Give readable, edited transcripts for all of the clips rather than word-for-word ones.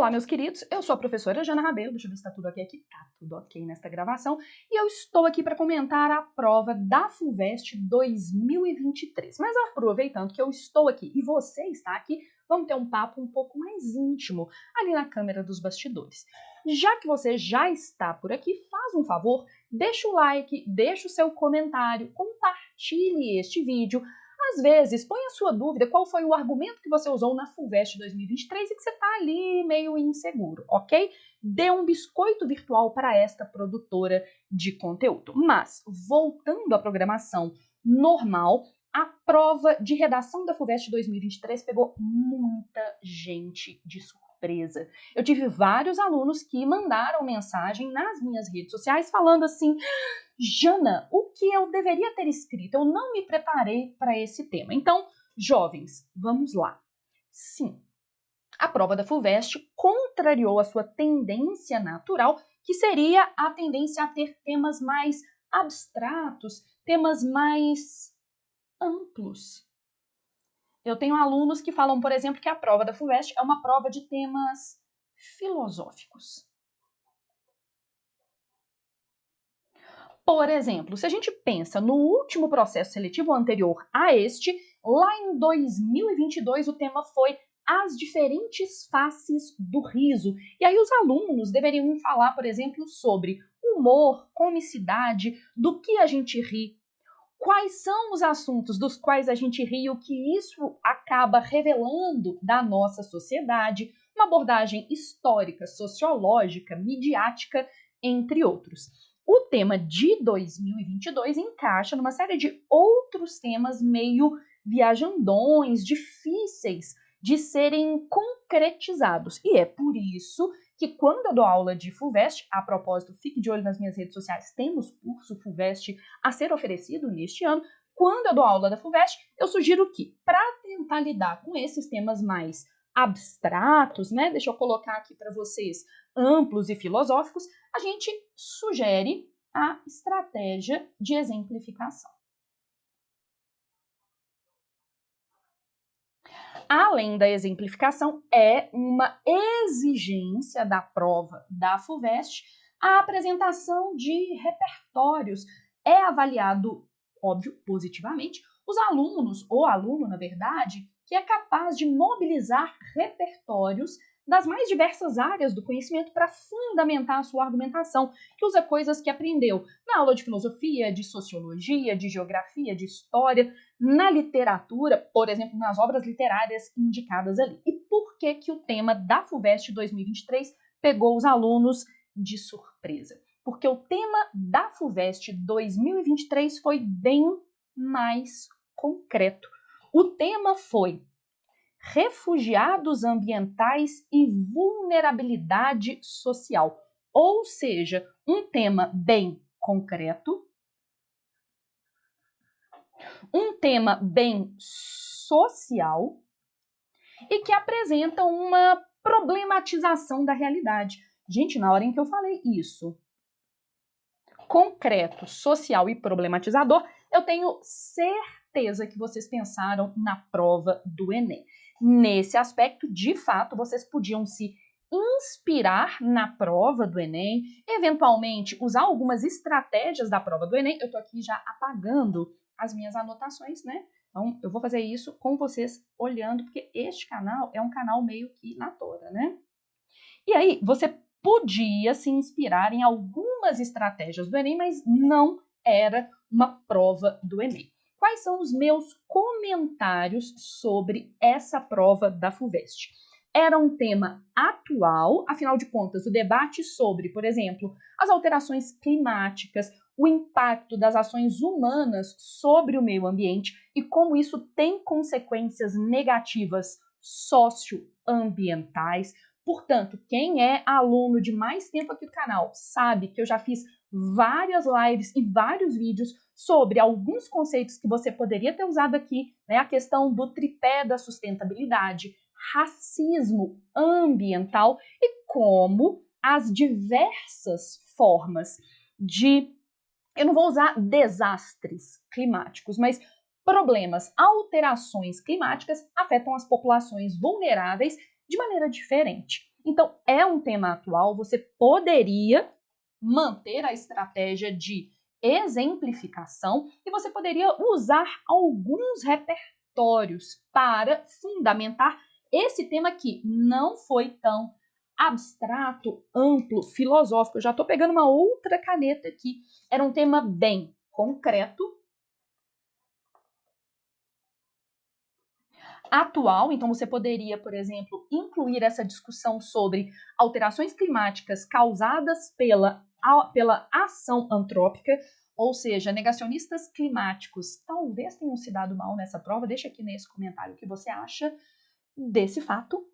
Olá, meus queridos, eu sou a professora Jana Rabelo, deixa eu ver se tá tudo ok aqui, tá tudo ok nesta gravação, e eu estou aqui para comentar a prova da FUVEST 2023. Mas aproveitando que eu estou aqui e você está aqui, vamos ter um papo um pouco mais íntimo ali na câmera dos bastidores. Já que você já está por aqui, faz um favor, deixa o like, deixa o seu comentário, compartilhe este vídeo. Às vezes, põe a sua dúvida, qual foi o argumento que você usou na FUVEST 2023 e que você está ali meio inseguro, ok? Dê um biscoito virtual para esta produtora de conteúdo. Mas, voltando à programação normal, a prova de redação da FUVEST 2023 pegou muita gente de surpresa. Eu tive vários alunos que mandaram mensagem nas minhas redes sociais falando assim: Jana, o que eu deveria ter escrito? Eu não me preparei para esse tema. Então, jovens, vamos lá. Sim, a prova da FUVEST contrariou a sua tendência natural, que seria a tendência a ter temas mais abstratos, temas mais amplos. Eu tenho alunos que falam, por exemplo, que a prova da FUVEST é uma prova de temas filosóficos. Por exemplo, se a gente pensa no último processo seletivo anterior a este, lá em 2022 o tema foi as diferentes faces do riso. E aí os alunos deveriam falar, por exemplo, sobre humor, comicidade, do que a gente ri, quais são os assuntos dos quais a gente ri e o que isso acaba revelando da nossa sociedade, uma abordagem histórica, sociológica, midiática, entre outros. O tema de 2022 encaixa numa série de outros temas meio viajandões, difíceis de serem concretizados. E é por isso que quando eu dou aula de FUVEST, a propósito, fique de olho nas minhas redes sociais, temos curso FUVEST a ser oferecido neste ano. Quando eu dou aula da FUVEST, eu sugiro que, para tentar lidar com esses temas mais abstratos, né, deixa eu colocar aqui para vocês, amplos e filosóficos, a gente sugere a estratégia de exemplificação. Além da exemplificação, é uma exigência da prova da FUVEST a apresentação de repertórios. É avaliado, óbvio, positivamente, os alunos, ou aluno, na verdade, que é capaz de mobilizar repertórios das mais diversas áreas do conhecimento para fundamentar a sua argumentação, que usa coisas que aprendeu na aula de filosofia, de sociologia, de geografia, de história, na literatura, por exemplo, nas obras literárias indicadas ali. E por que que o tema da FUVEST 2023 pegou os alunos de surpresa? Porque o tema da FUVEST 2023 foi bem mais concreto. O tema foi refugiados ambientais e vulnerabilidade social. Ou seja, um tema bem concreto, um tema bem social e que apresenta uma problematização da realidade. Gente, na hora em que eu falei isso, concreto, social e problematizador, eu tenho certeza que vocês pensaram na prova do Enem. Nesse aspecto, de fato, vocês podiam se inspirar na prova do Enem, eventualmente usar algumas estratégias da prova do Enem. Eu tô aqui já apagando as minhas anotações, né? Então, eu vou fazer isso com vocês olhando, porque este canal é um canal meio que na tora, né? E aí, você podia se inspirar em algumas estratégias do Enem, mas não era uma prova do Enem. Quais são os meus comentários sobre essa prova da FUVEST? Era um tema atual, afinal de contas, o debate sobre, por exemplo, as alterações climáticas, o impacto das ações humanas sobre o meio ambiente e como isso tem consequências negativas socioambientais. Portanto, quem é aluno de mais tempo aqui do canal sabe que eu já fiz várias lives e vários vídeos sobre alguns conceitos que você poderia ter usado aqui, né? A questão do tripé da sustentabilidade, racismo ambiental e como as diversas formas de, eu não vou usar desastres climáticos, mas problemas, alterações climáticas afetam as populações vulneráveis de maneira diferente. Então, é um tema atual, você poderia manter a estratégia de exemplificação e você poderia usar alguns repertórios para fundamentar esse tema que não foi tão abstrato, amplo, filosófico. Eu já estou pegando uma outra caneta aqui. Era um tema bem concreto, atual, então você poderia, por exemplo, incluir essa discussão sobre alterações climáticas causadas pela ação antrópica, ou seja, negacionistas climáticos talvez tenham se dado mal nessa prova. Deixa aqui nesse comentário o que você acha desse fato.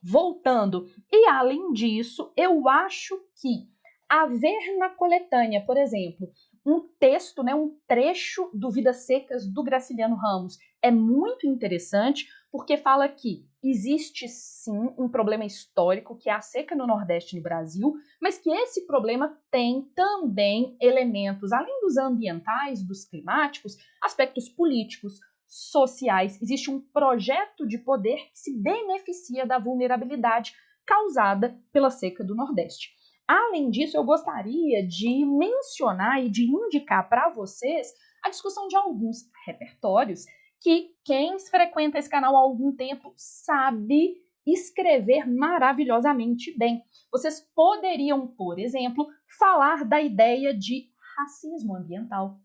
Voltando, e além disso, eu acho que haver na coletânea, por exemplo, um texto, um trecho do Vidas Secas do Graciliano Ramos é muito interessante, porque fala que existe sim um problema histórico, que é a seca no Nordeste no Brasil, mas que esse problema tem também elementos, além dos ambientais, dos climáticos, aspectos políticos, sociais. Existe um projeto de poder que se beneficia da vulnerabilidade causada pela seca do Nordeste. Além disso, eu gostaria de mencionar e de indicar para vocês a discussão de alguns repertórios que quem frequenta esse canal há algum tempo sabe escrever maravilhosamente bem. Vocês poderiam, por exemplo, falar da ideia de racismo ambiental.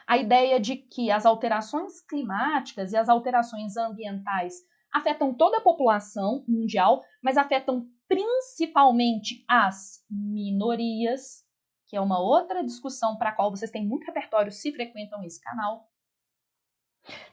A ideia de que as alterações climáticas e as alterações ambientais afetam toda a população mundial, mas afetam principalmente as minorias, que é uma outra discussão para a qual vocês têm muito repertório se frequentam esse canal.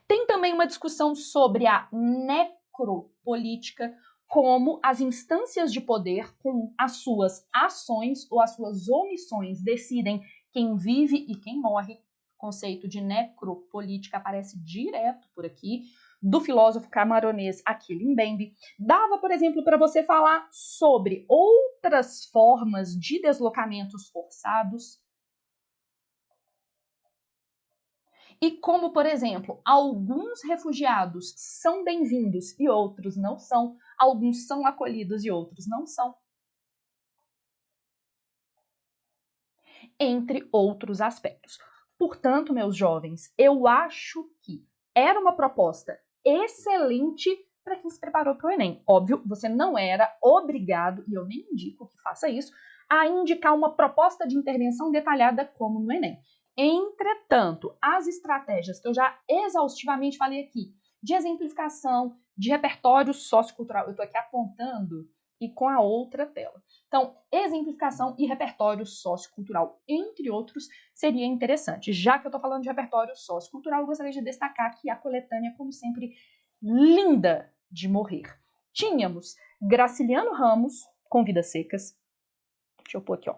Tem também uma discussão sobre a necropolítica, como as instâncias de poder, com as suas ações ou as suas omissões, decidem quem vive e quem morre. O conceito de necropolítica aparece direto por aqui, do filósofo camaronês Achille Mbembe. Dava, por exemplo, para você falar sobre outras formas de deslocamentos forçados, e como, por exemplo, alguns refugiados são bem-vindos e outros não são, alguns são acolhidos e outros não são, entre outros aspectos. Portanto, meus jovens, eu acho que era uma proposta excelente para quem se preparou para o Enem. Óbvio, você não era obrigado, e eu nem indico que faça isso, a indicar uma proposta de intervenção detalhada como no Enem. Entretanto, as estratégias que eu já exaustivamente falei aqui, de exemplificação, de repertório sociocultural, eu estou aqui apontando e com a outra tela. Então, exemplificação e repertório sociocultural, entre outros, seria interessante. Já que eu estou falando de repertório sociocultural, eu gostaria de destacar que a coletânea, como sempre, linda de morrer. Tínhamos Graciliano Ramos, com Vidas Secas. Deixa eu pôr aqui, ó.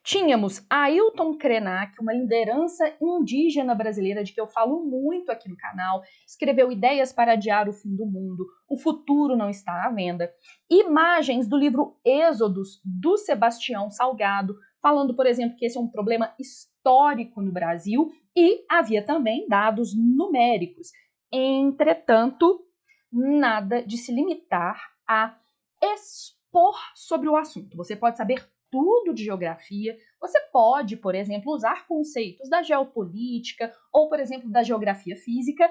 Tínhamos Ailton Krenak, uma liderança indígena brasileira de que eu falo muito aqui no canal, escreveu Ideias para Adiar o Fim do Mundo, O Futuro Não Está à Venda. Imagens do livro Êxodos, do Sebastião Salgado, falando, por exemplo, que esse é um problema histórico no Brasil, e havia também dados numéricos. Entretanto, nada de se limitar a expor sobre o assunto. Você pode saber tudo de geografia, você pode, por exemplo, usar conceitos da geopolítica ou, por exemplo, da geografia física.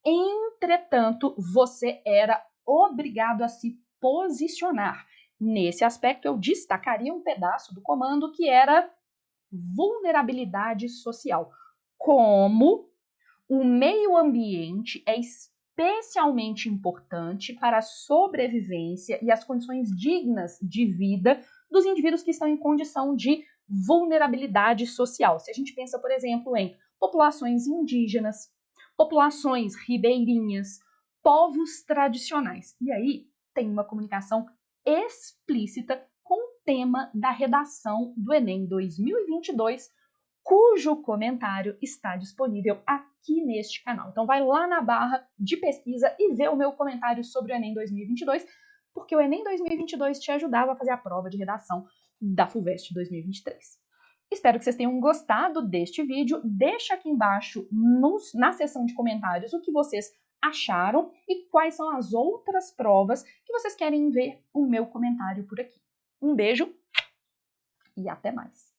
Entretanto, você era obrigado a se posicionar. Nesse aspecto, eu destacaria um pedaço do comando que era vulnerabilidade social. Como o meio ambiente é especialmente importante para a sobrevivência e as condições dignas de vida dos indivíduos que estão em condição de vulnerabilidade social. Se a gente pensa, por exemplo, em populações indígenas, populações ribeirinhas, povos tradicionais. E aí tem uma comunicação explícita com o tema da redação do Enem 2022, cujo comentário está disponível aqui neste canal. Então vai lá na barra de pesquisa e vê o meu comentário sobre o Enem 2022, porque o Enem 2022 te ajudava a fazer a prova de redação da FUVEST 2023. Espero que vocês tenham gostado deste vídeo. Deixa aqui embaixo na seção de comentários o que vocês acharam e quais são as outras provas que vocês querem ver o meu comentário por aqui. Um beijo e até mais!